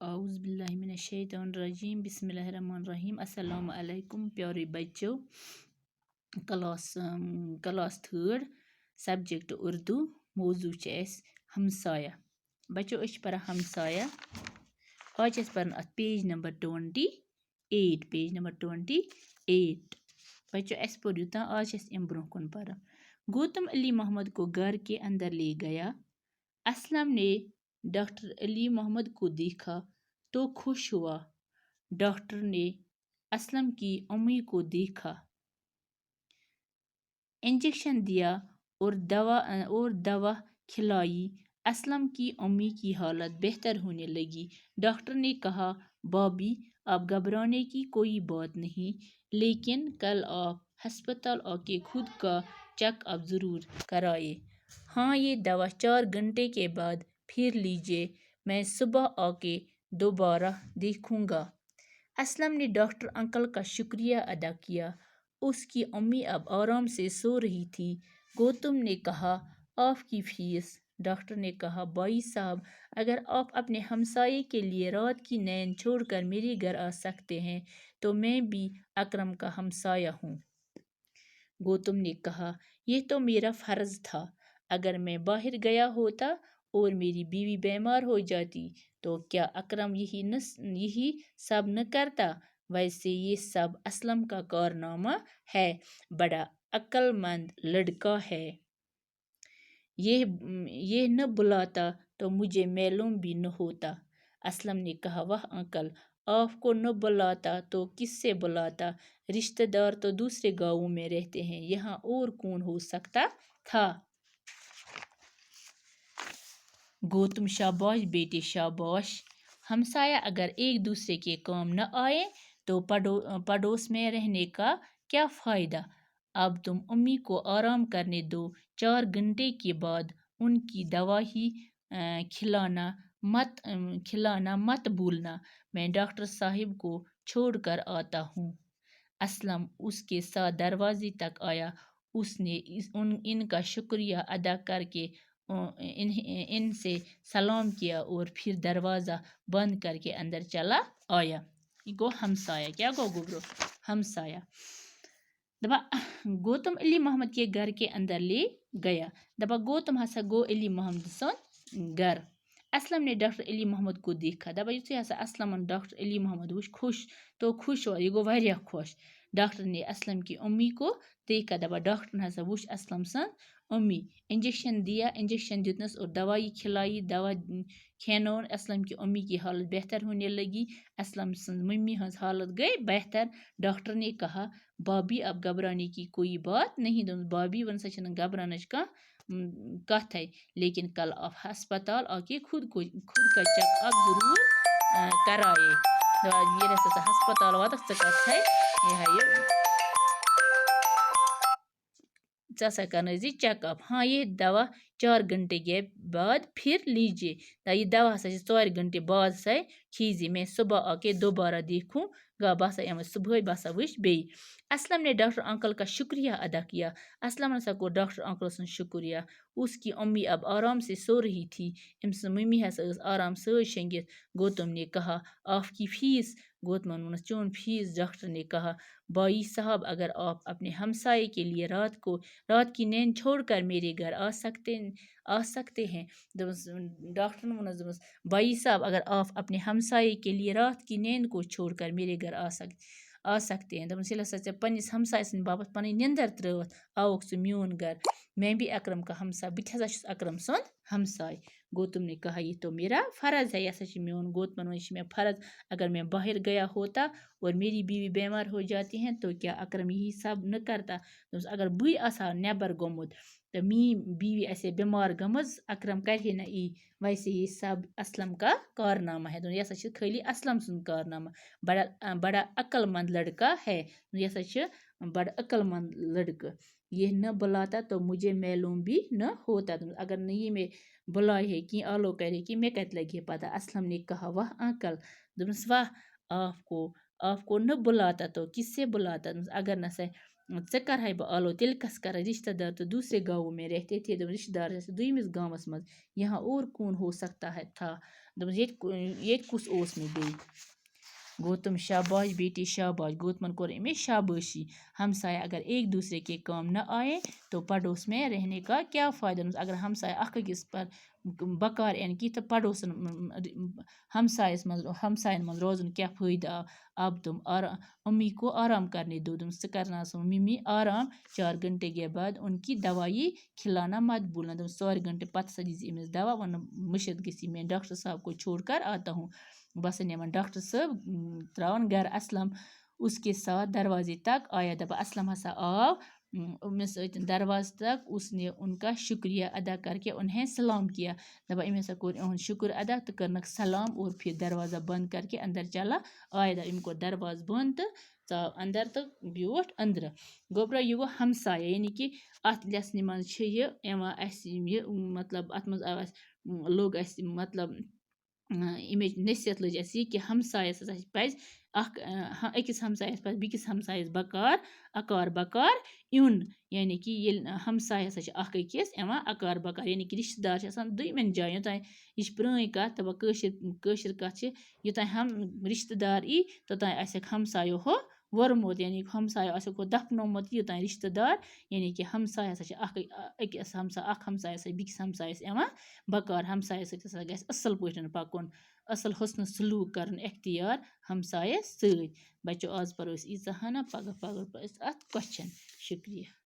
اعوذ باللہ من الشیطان الرجیم بسم اللہ الرحمن الرحیم السلام علیکم پیارے بچوں کلاس تھرڈ سبجیکٹ اردو موضوع ہمسایہ بچوں اس پر ہمسایہ آج اس پر پیج نمبر 28 بچوں اس پر یوتا آج اس ام برو کن پر گوتم علی محمد کو گھر کے اندر لے گیا اسلم نے ڈاکٹر علی محمد کو دیکھا تو خوش ہوا ڈاکٹر نے اسلم کی امی کو دیکھا انجیکشن دیا اور دوا کھلائی اسلم کی امی کی حالت بہتر ہونے لگی ڈاکٹر نے کہا بابی اب گھبرانے کی کوئی بات نہیں لیکن کل آپ ہسپتال آ کے خود کا چیک اپ ضرور کرائے ہاں یہ دوا 4 گھنٹے کے بعد پھر لیجیے میں صبح آ کے دوبارہ دیکھوں گا اسلم نے ڈاکٹر انکل کا شکریہ ادا کیا اس کی امی اب آرام سے سو رہی تھی گوتم نے کہا آپ کی فیس ڈاکٹر نے کہا بھائی صاحب اگر آپ اپنے ہمسائے کے لیے رات کی نیند چھوڑ کر میرے گھر آ سکتے ہیں تو میں بھی اکرم کا ہمسایہ ہوں گوتم نے کہا یہ تو میرا فرض تھا اگر میں باہر گیا ہوتا اور میری بیوی بیمار ہو جاتی تو کیا اکرم یہی سب نہ کرتا ویسے یہ سب اسلم کا کارنامہ ہے بڑا عقل مند لڑکا ہے یہ نہ بلاتا تو مجھے معلوم بھی نہ ہوتا اسلم نے کہا واہ انکل آپ کو نہ بلاتا تو کس سے بلاتا رشتہ دار تو دوسرے گاؤں میں رہتے ہیں یہاں اور کون ہو سکتا تھا گوتم شاباش بیٹے شاباش ہمسایہ اگر ایک دوسرے کے کام نہ آئے تو پڑوس میں رہنے کا کیا فائدہ اب تم امی کو آرام کرنے دو 4 گھنٹے کے بعد ان کی دوا ہی کھلانا مت بھولنا میں ڈاکٹر صاحب کو چھوڑ کر آتا ہوں اسلم اس کے ساتھ دروازے تک آیا اس نے ان کا شکریہ ادا کر کے ان سے سلام کیا اور پھر دروازہ بند کر کے اندر چلا آیا یہ گو ہمسایہ کیا گو گبرو ہمسایہ دپا گوتم علی محمد کے گھر کے اندر لے گیا دپا گوتم ہسا گو علی محمد سن گھر اسلم نے ڈاکٹر علی محمد کو دیکھا دپا یُتھُے ہسا اسلمن ڈاکٹر علی محمد وُچھ خوش ہوا یہ گو واریاہ خوش ڈاکٹر نے اسلم کی امی کو دیکھا دپا ڈاکٹر ہسا وُچھ اسلم سن امی انجیکشن دیا انجیکشن دیتنس اور دوائی کھلائی دوا کھینون اسلم کی امی کی حالت بہتر ہونے لگی اسلم سن ممی ہنز حالت گئی بہتر ڈاکٹر نے کہا بابی اب گھبرانے کی کوئی بات نہیں بابی ون سا چھنہ گھبرانچ کت ہے لیکن کل آپ ہسپتال آ کے خود کا چیک اپ ضرور کرائے یہ رسا ہسپتال واتک کت ہے ژا کرنا چیک اپ ہاں یہ دوا 4 گھنٹے کے بعد پھر لیجیے یہ دوا ہسا 4 گھنٹے بعد سے کھیزی میں صبح آ کے دوبارہ دیکھوں گا بہ ہسا یمہ صبح بہ ہسا وچھ بیٚیہِ اسلم نے ڈاکٹر انکل کا شکریہ ادا کیا اسلم ہسا کو ڈاکٹر انکل سن شکریہ اس کی امی اب آرام سے سو رہی تھی ام سن ممی ہسا آرام سے شنگت گوتم نے کہا آپ کی فیس گوتمن ونس چون فیس ڈاکٹر نے کہا بھائی صاحب اگر آپ اپنے ہمسائے کے لیے رات کی نیند چھوڑ کر میرے گھر آ سکتے ہیں ڈاکٹر نے ونس دپس بھائی صاحب اگر آپ اپنے ہمسائے کے لیے رات کی نیند کو چھوڑ کر میرے گھر آ سکتے ہیں دپس ییٚلہِ ہسا ژےٚ پننس ہمساے سٕنٛدِ باپتھ پنٕنۍ نِندٕر ترٲوتھ آوُکھ ژٕ میون گھر میں بھی اکرم کا ہمسایہ بہٕ تہِ ہسا چھُس اکرم سُنٛد ہمساے گوتم نے کہا یہ تو میرا فرض ہے یہ ہسا چھُ میون گوتمن ون یہ چھُ مےٚ فرض اگر میں باہر گیا ہوتا اور میری بیوی بیمار ہو جاتی ہیں تو کیا اکرم یہی سب نہ کرتا دوٚپُس اگر بٕے آسہٕ ہا نیبر گوٚمُت تو میٛٲنۍ بیوی آسہِ ہے بیمار گٔمٕژ اکرم کرِ ہے نہ ویسے یہ سب اسلم کا کارنامہ ہے یہ ہسا چھُ خٲلی اسلم سُنٛد کارنامہ بڑا عقل مند لڑکا ہے یہ ہسا چھُ بڑا عقل مند لڑکہ یہ نہ بلاتا تو مجھے معلوم بھی نہ ہوتا اگر نہ یہ میں بلائے ہے کہ آلو کرے کہ میں کت لگی ہے پتہ اسلم نے کہا واہ انکل دپس واہ آپ کو نہ بلاتا تو کس سے بلاتا اگر نہ سے ژےٚ کَرہاے بہٕ آلو تیٚلہِ کَس کَرٕ رشتہ دار تو دوسرے گاؤں میں رہتے تھے دوٚپُن رشتہ دار ٲسۍ دوٚیمِس گامَس منٛز یہاں اور کون ہو سکتا ہے تھا دوٚپُن ییٚتہِ کُس اوس مےٚ بیٚیہِ گو تم شاباش بیٹی شاباش گو تمن کوٚر أمِس شابٲشی ہمسایہ اگر ایک دوسرے کے کام نہ آئے تو پڑوس میں رہنے کا کیا فائدہ اگر ہمسایہ اکھ أکِس پر بکار یِن کینٛہہ تہٕ پڑوسن ہمساین منٛز روزُن کیٛاہ فٲیدٕ آو اب تم امی کو آرام کرنے دو ژٕ کرناس ممی آرام 4 گھنٹے کے بعد ان کی دوائی کھلانا مت بھولنا 4 گھنٹے پتہٕ ہسا دِزِ أمِس دوا ونُن مٔشِد گٔژھی میں ڈاکٹر صاحب کو چھوڑ کر آتا ہوں بہٕ ہسا نِوان ڈاکٹر صٲب تراون گھر اسلم اس کے ساتھ دروازے تک آیا دپان اسلم ہسا آو أمِس سۭتۍ دروازٕ تک اس نے ان کا شکریہ ادا کر کے انہیں سلام کیا دپان أمۍ ہسا کوٚر یِہُنٛد شُکر ادا تہٕ کٔرنکھ سلام اور پھر دروازہ بند کر کے اندر چلا آیا أمۍ کوٚر دروازٕ بند تہٕ ژاو اندر تہٕ بیوٗٹھ أنٛدرٕ گوٚبرا یہِ گوٚو ہمساے یعنی کہِ اتھ لیسنہِ منٛز چھِ یہِ یِوان اسہِ یہِ مطلب اتھ منٛز آو اسہِ لوٚگ اسہِ مطلب امِچ نصیحت لٔج اسہِ یہِ کہِ ہمسایس ہسا پزِ أکِس ہمسایس پزِ بیٚکِس ہمسایس اکار بکار یُن یعنی کہِ ییٚلہِ ہمساے ہسا چھِ اکھ أکِس یِوان اکار بکار یعنی کہِ رشتہٕ دار چھِ آسان دۄیمٮ۪ن جاین یوٚتانۍ یہِ چھِ پرٛٲنۍ کتھ دپان کٲشِر کتھ چھِ یوٚتانۍ رشتہٕ دار ای توٚتانۍ آسٮ۪کھ ہمسایو ہو ووٚرمُت یعنی ہمسایو آسٮ۪کھ ہو دفنومُت یوٚتانۍ رشتہٕ دار یعنی کہِ ہمساے ہسا چھِ اکھ ہمساے ہسا بیٚکِس ہمسایس یِوان بکار ہمسایس سۭتۍ ہسا گژھِ اصل پٲٹھۍ پکُن اصل حُسنہٕ سلوٗک کرُن اختیار ہمسایس سۭتۍ بچو آز پرو أسۍ ییٖژاہ ہنا پگاہ پرو أسۍ اتھ کوسچن شُکریہ